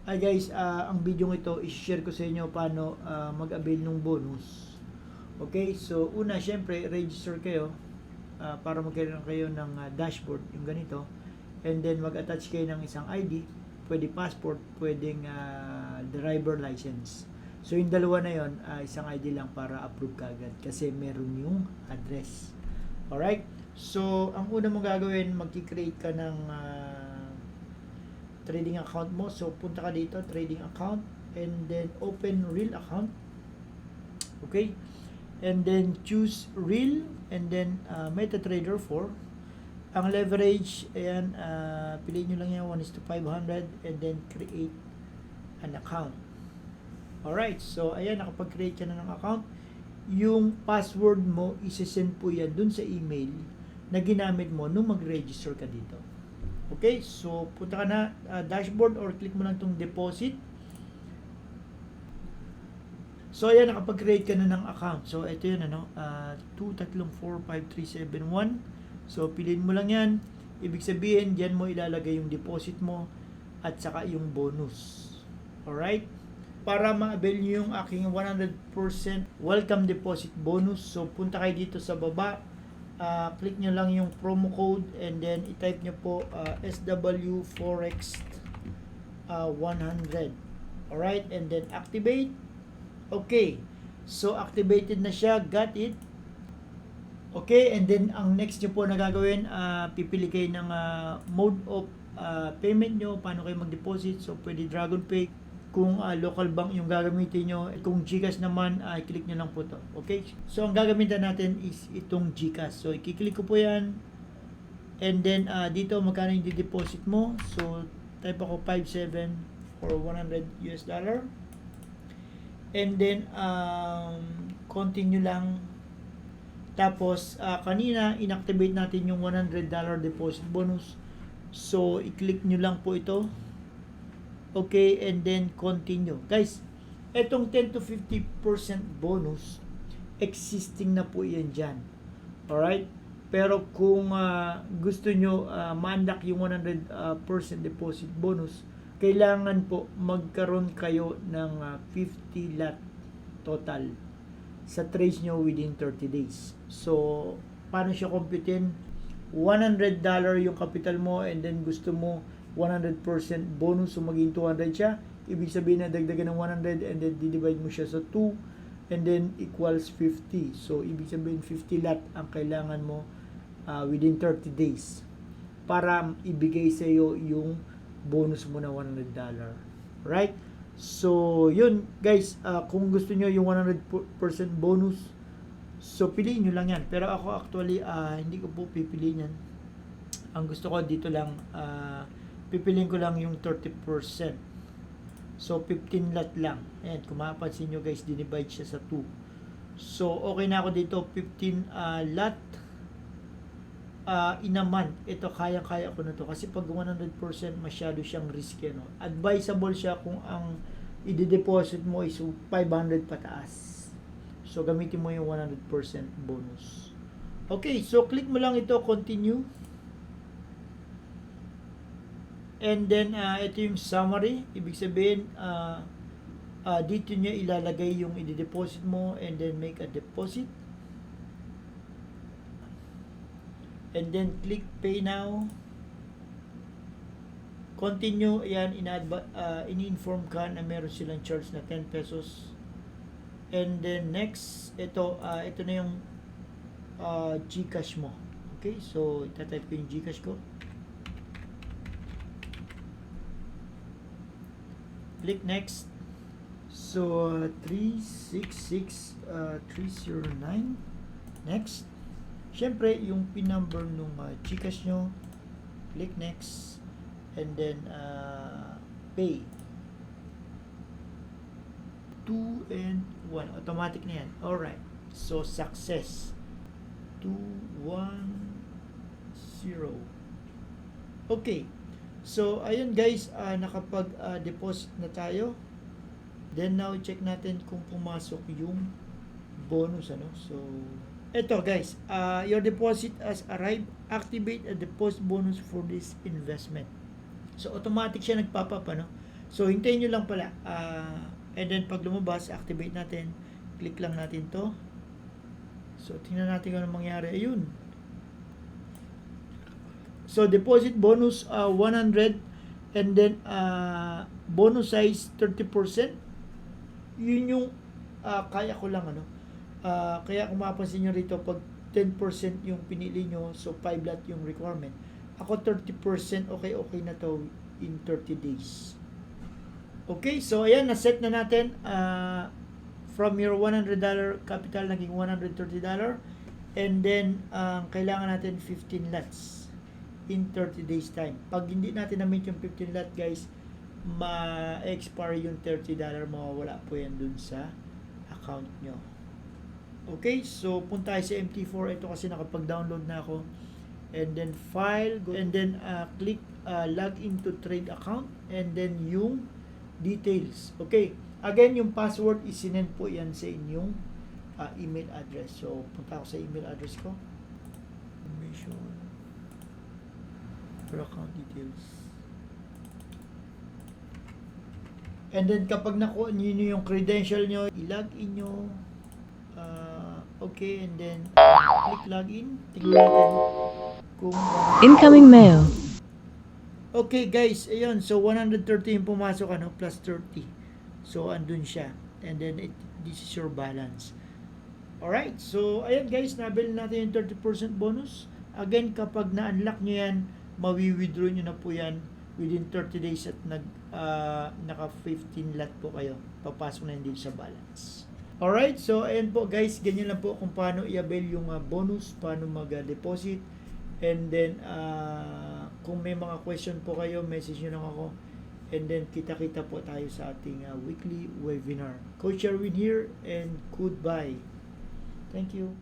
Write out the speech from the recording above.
Hi guys, ang video ito i-share ko sa inyo paano mag-avail ng bonus. Okay, so una syempre register kayo para magkaroon kayo ng dashboard, yung ganito. And then mag-attach kayo ng isang ID, pwede passport, pwedeng driver license. So yung dalawa na yon, isang ID lang para approve kagad kasi meron yung address. Alright? So ang una mong gagawin, magki-create ka ng trading account mo. So punta ka dito, trading account, and then open real account. Okay? And then choose real, and then MetaTrader 4. Ang leverage, ayan, piliin nyo lang yan, 1:500, and then create an account. Alright, so ayan, nakapag-create ka na ng account. Yung password mo, isesend po yan dun sa email na ginamit mo nung mag-register ka dito. Okay, so punta ka na dashboard or click mo lang itong deposit. So ayan, nakapag-create ka na ng account. So ito yun, 2345371. So piliin mo lang yan. Ibig sabihin, diyan mo ilalagay yung deposit mo at saka yung bonus. Alright? Para ma-avail nyo yung aking 100% welcome deposit bonus, so punta kayo dito sa baba. Click nyo lang yung promo code and then i-type nyo po SW Forex 100. Alright, and then activate. Okay, so activated na siya, got it. Okay, and then ang next nyo po na gagawin, pipili kayo ng mode of payment nyo, paano kayo mag-deposit. So pwede Dragon Pay, kung local bank yung gagamitin nyo. Kung GCash naman, i-click nyo lang po to. Okay? So, ang gagamitin natin is itong GCash. So, i-click ko po yan. And then, dito, magkano yung deposit mo. So, type ako 57 for $100. And then, continue lang. Tapos, kanina, inactivate natin yung $100 deposit bonus. So, i-click nyo lang po ito. Okay, and then continue. Guys, etong 10 to 50% bonus, existing na po yan dyan. Alright? Pero kung gusto nyo ma-unlock yung 100% deposit bonus, kailangan po magkaroon kayo ng 50 lot total sa trades nyo within 30 days. So, paano siya computein? $100 yung capital mo, and then gusto mo 100% bonus, so maging 200 siya. Ibig sabihin na dagdagan ng 100 and then divide mo siya sa 2 and then equals 50. So ibig sabihin 50 lot ang kailangan mo within 30 days para ibigay sa iyo yung bonus mo na $100. Right? So yun guys, kung gusto nyo yung 100% bonus, so piliin nyo lang yan. Pero ako actually hindi ko po pipiliin yan. Ang gusto ko dito lang, pipiliin ko lang yung 30%. So, 15 lot lang. Ayan, kung mapapansin nyo guys, dinivide siya sa 2. So, okay na ako dito, 15 lot in a month. Ito, kaya-kaya ko na to. Kasi pag 100%, masyado siyang risky. No? Advisable siya kung ang i-deposit mo is 500 pataas. So, gamitin mo yung 100% bonus. Okay, so click mo lang ito, continue. And then, ito yung summary. Ibig sabihin, dito nyo ilalagay yung i-deposit mo and then make a deposit. And then, click pay now. Continue. Ayan, ini-inform ka na meron silang charge na 10 pesos. And then, next, ito na yung GCash mo. Okay, so, itatype ko yung GCash ko. Click next. So 366309. Next. Syempre yung pin number nung GCash nyo. Click next. And then pay. 2 and 1. Automatic na yan. Alright. So success. 210. Okay. So, ayun guys, nakapag-deposit na tayo. Then now, check natin kung pumasok yung bonus. So, eto guys, your deposit has arrived. Activate a deposit bonus for this investment. So, automatic siya nagpapap. So, hintayin nyo lang pala. And then, pag lumabas, activate natin. Click lang natin to. So, tingnan natin kung ano mangyari. Ayun. So, deposit bonus 100 and then bonus size 30%. Yun yung kaya ko lang ano. Kaya kung mapapansin nyo rito, pag 10% yung pinili nyo, so 5 lot yung requirement. Ako 30%, okay na to in 30 days. Okay, so ayan, na-set na natin. From your $100 capital, naging $130. And then, kailangan natin 15 lots in 30 days time. Pag hindi natin na-meet yung 15 lot, guys, ma-expire yung $30, mawawala po yan dun sa account nyo. Okay, so punta tayo sa MT4. Ito kasi nakapag-download na ako. And then file, and then click log into trade account, and then yung details. Okay, again, yung password isinend po yan sa inyong email address. So punta ako sa email address ko. Information for account details. And then kapag nakuha niyo yung credential nyo, i-log in nyo. Okay, and then click login. Tingnan natin kung incoming mail. okay guys, ayun. So 130 yung pumasok ano, plus 30. So andun siya. And then this is your balance. Alright, so ayan guys, nabili natin yung 30% bonus. Again, kapag na-unlock nyo yan, mawi-withdraw nyo na po yan within 30 days at naka 15 lot po kayo. Papasok na din sa balance. Alright, so ayan po guys, ganyan lang po kung paano i-avail yung bonus, paano mag-deposit. And then, kung may mga question po kayo, message nyo lang ako. And then, kita-kita po tayo sa ating weekly webinar. Coach Erwin here, and goodbye. Thank you.